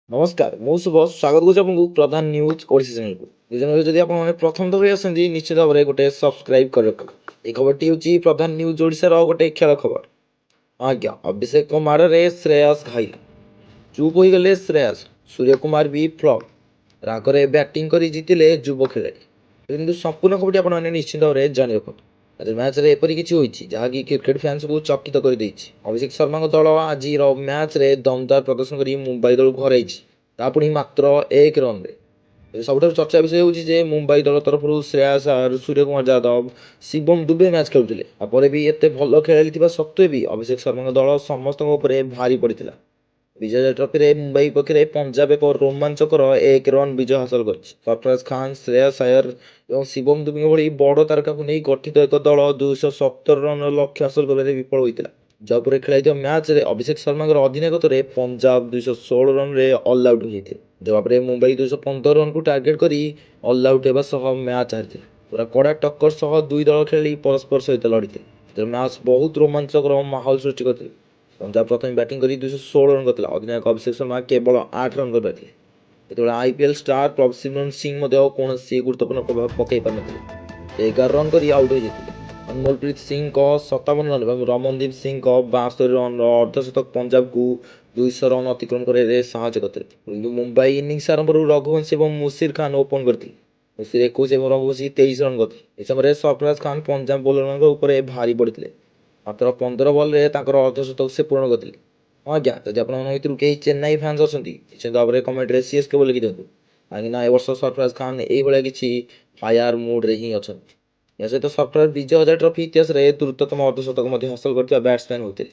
ନମସ୍କାର, ମୁଁ ଶୁଭ ସ୍ୱାଗତ କରୁଛି ଆପଣଙ୍କୁ ପ୍ରଧାନ ନ୍ୟୁଜ୍ ଓଡ଼ିଶା ଚ୍ୟାନେଲକୁ। ଏ ଚ୍ୟାନେଲରେ ଯଦି ଆପଣମାନେ ପ୍ରଥମ ଥର ଆସନ୍ତି ନିଶ୍ଚିତ ଭାବରେ ଗୋଟେ ସବସ୍କ୍ରାଇବ୍ କରି ରଖନ୍ତୁ। এই ଖବରଟି ହେଉଛି ପ୍ରଧାନ ନ୍ୟୁଜ୍ ଓଡ଼ିଶାର ଗୋଟେ ଖେଳ ଖବର। ଆଜ୍ଞା, ଅଭିଷେକଙ୍କ ମାଡ଼ରେ ଶ୍ରେୟସ ଘାଇଲ। ଚୁପ୍ ହୋଇଗଲେ ଶ୍ରେୟସ, ସୂର୍ଯ୍ୟକୁମାର ବି ଫ୍ଲପ୍। ରାଗରେ ବ୍ୟାଟିଂ କରି ଜିତିଲେ ଯୁବ ଖେଳାଳି। କିନ୍ତୁ ସମ୍ପୂର୍ଣ୍ଣ ଖବରଟି ଆପଣମାନେ ନିଶ୍ଚିତ ଭାବରେ ଜାଣି ରଖନ୍ତୁ। ଆଜି ମ୍ୟାଚ୍ରେ ଏପରି କିଛି ହୋଇଛି ଯାହାକି କ୍ରିକେଟ୍ ଫ୍ୟାନ୍ସକୁ ଚକିତ କରିଦେଇଛି। ଅଭିଷେକ ଶର୍ମାଙ୍କ ଦଳ ଆଜିର ମ୍ୟାଚ୍ରେ ଦମଦାର ପ୍ରଦର୍ଶନ କରି ମୁମ୍ବାଇ ଦଳକୁ ହରାଇଛି, ତା ପୁଣି ମାତ୍ର 1 ରନ୍ରେ। ସବୁଠାରୁ ଚର୍ଚ୍ଚା ବିଷୟ ହେଉଛି ଯେ ମୁମ୍ବାଇ ଦଳ ତରଫରୁ ଶ୍ରେୟାସ ଆୟର, ସୂର୍ଯ୍ୟକୁମାର ଯାଦବ, ଶିବମ ଦୁବେ ମ୍ୟାଚ୍ ଖେଳୁଥିଲେ। ତାପରେ ବି ଏତେ ଭଲ ଖେଳାଳି ଥିବା ସତ୍ତ୍ୱେ ବି ଅଭିଷେକ ଶର୍ମାଙ୍କ ଦଳ ସମସ୍ତଙ୍କ ଉପରେ ଭାରି ପଡ଼ିଥିଲା। ବିଜୟ ଟ୍ରଫିରେ ମୁମ୍ବାଇ ପକ୍ଷରେ ପଞ୍ଜାବ ଏକ ରୋମାଞ୍ଚକର 1 ରନ୍ ବିଜୟ ହାସଲ କରିଛି। ସରଫରାଜ ଖାନ୍, ଶ୍ରେୟସ ଆୟର ଏବଂ ଶିବମ ଦୁବେଙ୍କ ଭଳି ବଡ଼ ତାରକାଙ୍କୁ ନେଇ ଗଠିତ ଏକ ଦଳ 217 ରନ୍ର ଲକ୍ଷ୍ୟ ହାସଲ କରିବାରେ ବିଫଳ ହୋଇଥିଲା। ଜୟପୁରରେ ଖେଳାଯାଇଥିବା ମ୍ୟାଚ୍ରେ ଅଭିଷେକ ଶର୍ମାଙ୍କର ଅଧିନାୟକତ୍ୱରେ ପଞ୍ଜାବ 216 ରନ୍ରେ ଅଲ୍ ଆଉଟ୍ ହୋଇଯାଇଥିଲେ। ଜବାବରେ ମୁମ୍ବାଇ 215 ରନ୍କୁ ଟାର୍ଗେଟ୍ କରି ଅଲ୍ ଆଉଟ୍ ହେବା ସହ ମ୍ୟାଚ୍ ହାରିଥିଲେ। ପୁରା କଡ଼ା ଟକ୍କର ସହ ଦୁଇ ଦଳ ଖେଳାଳି ପରସ୍ପର ସହିତ ଲଢ଼ିଥିଲେ। ମ୍ୟାଚ୍ ବହୁତ ରୋମାଞ୍ଚକର ମାହୋଲ ସୃଷ୍ଟି କରିଥିଲେ। ପଞ୍ଜାବ ପ୍ରଥମେ ବ୍ୟାଟିଂ କରି 216 ରନ୍ କରିଥିଲା। ଅଧିନାୟକ ଅଭିଷେକ ଶର୍ମା କେବଳ 8 ରନ୍ କରିପାରିଥିଲେ। ଯେତେବେଳେ ଆଇପିଏଲ୍ ଷ୍ଟାର ପ୍ରଭସିମରନ୍ ସିଂ ମଧ୍ୟ କୌଣସି ଗୁରୁତ୍ୱପୂର୍ଣ୍ଣ ପ୍ରଭାବ ପକାଇ ପାରିନଥିଲେ। ସେ 11 ରନ୍ କରି ଆଉଟ୍ ହୋଇଯାଇଥିଲେ। ଅନମୋଲପ୍ରୀତ ସିଂଙ୍କ 57 ରନ୍ ଏବଂ ରମନଦୀପ ସିଂଙ୍କ 72 ରନ୍ର ଅର୍ଦ୍ଧଶତକ ପଞ୍ଜାବକୁ 200 ରନ୍ ଅତିକ୍ରମ କରିବାରେ ସାହାଯ୍ୟ କରିଥିଲେ। କିନ୍ତୁ ମୁମ୍ବାଇ ଇନିଂସ ଆରମ୍ଭରୁ ରଘୁବଂଶୀ ଏବଂ ମୁସିର ଖାନ୍ ଓପନ୍ କରିଥିଲେ। ମୁସିର 21 ଏବଂ ରଘୁବଂଶୀ 23 ରନ୍ କରିଥିଲେ। ଏହି ସମୟରେ ସରଫରାଜ ଖାନ୍ ପଞ୍ଜାବ ବୋଲରମାନଙ୍କ ଉପରେ ଭାରି ପଡ଼ିଥିଲେ। ମାତ୍ର 15 ବଲ୍ରେ ତାଙ୍କର ଅର୍ଦ୍ଧଶତକ ସେ ପୂରଣ କରିଥିଲେ। ହଁ ଆଜ୍ଞା, ଯଦି ଆପଣମାନଙ୍କ ଭିତରୁ କେହି ଚେନ୍ନାଇ ଫ୍ୟାନ୍ସ ଅଛନ୍ତି ନିଶ୍ଚିତ ଭାବରେ କମେଣ୍ଟରେ ସିଏସ୍କେ ବୋଲି ଲେଖିଦିଅନ୍ତୁ, କାହିଁକିନା ଏ ବର୍ଷ ସରଫରାଜ ଖାନ୍ ଏଇଭଳିଆ କିଛି ଫାୟାର ମୁଡ୍ରେ ହିଁ ଅଛନ୍ତି। ଏହା ସହିତ ସରଫରାଜ ବିଜୟ ହଜାରେ ଟ୍ରଫି ଇତିହାସରେ ଦ୍ରୁତତମ ଅର୍ଦ୍ଧଶତକ ମଧ୍ୟ ହାସଲ କରିଥିବା ବ୍ୟାଟ୍ସମ୍ୟାନ୍ ହୋଇଥିଲେ।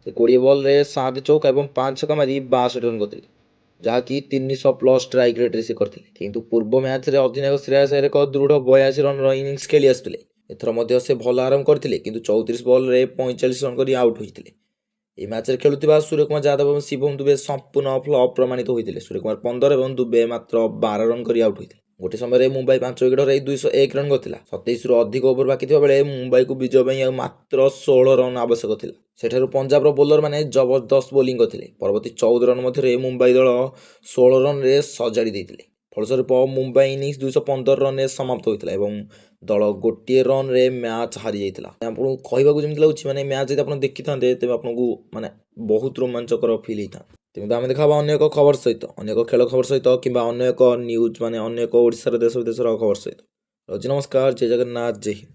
ସେ 20 ବଲ୍ରେ 7 ଚୌକା ଏବଂ 5 ଛକା ମାରି 62 ରନ୍ କରିଥିଲେ, ଯାହାକି 300+ ଷ୍ଟ୍ରାଇକ୍ ରେଟ୍ରେ ସେ କରିଥିଲେ। କିନ୍ତୁ ପୂର୍ବ ମ୍ୟାଚ୍ରେ ଅଧିନାୟକ ଶ୍ରେୟସ ଆୟର ଏକ ଦୃଢ଼ 82 ରନ୍ର ଇନିଂସ ଖେଳି ଆସିଥିଲେ। ଏଥର ମଧ୍ୟ ସେ ଭଲ ଆରମ୍ଭ କରିଥିଲେ, କିନ୍ତୁ 34 ବଲ୍ରେ 45 ରନ୍ କରି ଆଉଟ୍ ହୋଇଥିଲେ। ଏହି ମ୍ୟାଚ୍ରେ ଖେଳୁଥିବା ସୂର୍ଯ୍ୟକୁମାର ଯାଦବ ଏବଂ ଶିବମ ଦୁବେ ସମ୍ପୂର୍ଣ୍ଣ ଫ୍ଲପ୍ ପ୍ରମାଣିତ ହୋଇଥିଲେ। ସୂର୍ଯ୍ୟକୁମାର 15 ଏବଂ ଦୁବେ ମାତ୍ର 12 ରନ୍ କରି ଆଉଟ୍ ହୋଇଥିଲେ। ଗୋଟେ ସମୟରେ ମୁମ୍ବାଇ 5 ୱିକେଟ୍ ହରାଇ 201 ରନ୍ କରିଥିଲା। 27ରୁ ଅଧିକ ଓଭର ବାକି ଥିବା ବେଳେ ମୁମ୍ବାଇକୁ ବିଜୟ ପାଇଁ ଆଉ ମାତ୍ର 16 ରନ୍ ଆବଶ୍ୟକ ଥିଲା। ସେଠାରୁ ପଞ୍ଜାବର ବୋଲରମାନେ ଜବରଦସ୍ତ ବୋଲିଂ କରିଥିଲେ। ପରବର୍ତ୍ତୀ 14 ରନ୍ ମଧ୍ୟରେ ମୁମ୍ବାଇ ଦଳ 16 ରନ୍ରେ ସଜାଡ଼ି ଦେଇଥିଲେ। ଫଳସ୍ୱରୂପ ମୁମ୍ବାଇ ଇନିଂସ 215 ରନ୍ରେ ସମାପ୍ତ ହୋଇଥିଲା ଏବଂ ଦଳ ଗୋଟିଏ ରନ୍ରେ ମ୍ୟାଚ୍ ହାରିଯାଇଥିଲା। ଆପଣଙ୍କୁ କହିବାକୁ ଯେମିତି ଲାଗୁଛି ମାନେ ମ୍ୟାଚ୍ ଯଦି ଆପଣ ଦେଖିଥାନ୍ତେ ତେବେ ଆପଣଙ୍କୁ ମାନେ ବହୁତ ରୋମାଞ୍ଚକର ଫିଲ୍ ହେଇଥାନ୍ତା। ତେଣୁ ଆମେ ଦେଖାହେବା ଅନ୍ୟ ଏକ ଖବର ସହିତ, ଅନ୍ୟ ଏକ ଖେଳ ଖବର ସହିତ କିମ୍ବା ଅନ୍ୟ ଏକ ନ୍ୟୁଜ୍ ମାନେ ଅନ୍ୟ ଏକ ଓଡ଼ିଶାର ଦେଶ ବିଦେଶର ଖବର ସହିତ। ରହୁଛି, ନମସ୍କାର, ଜୟ ଜଗନ୍ନାଥ, ଜୟ ହିନ୍ଦ।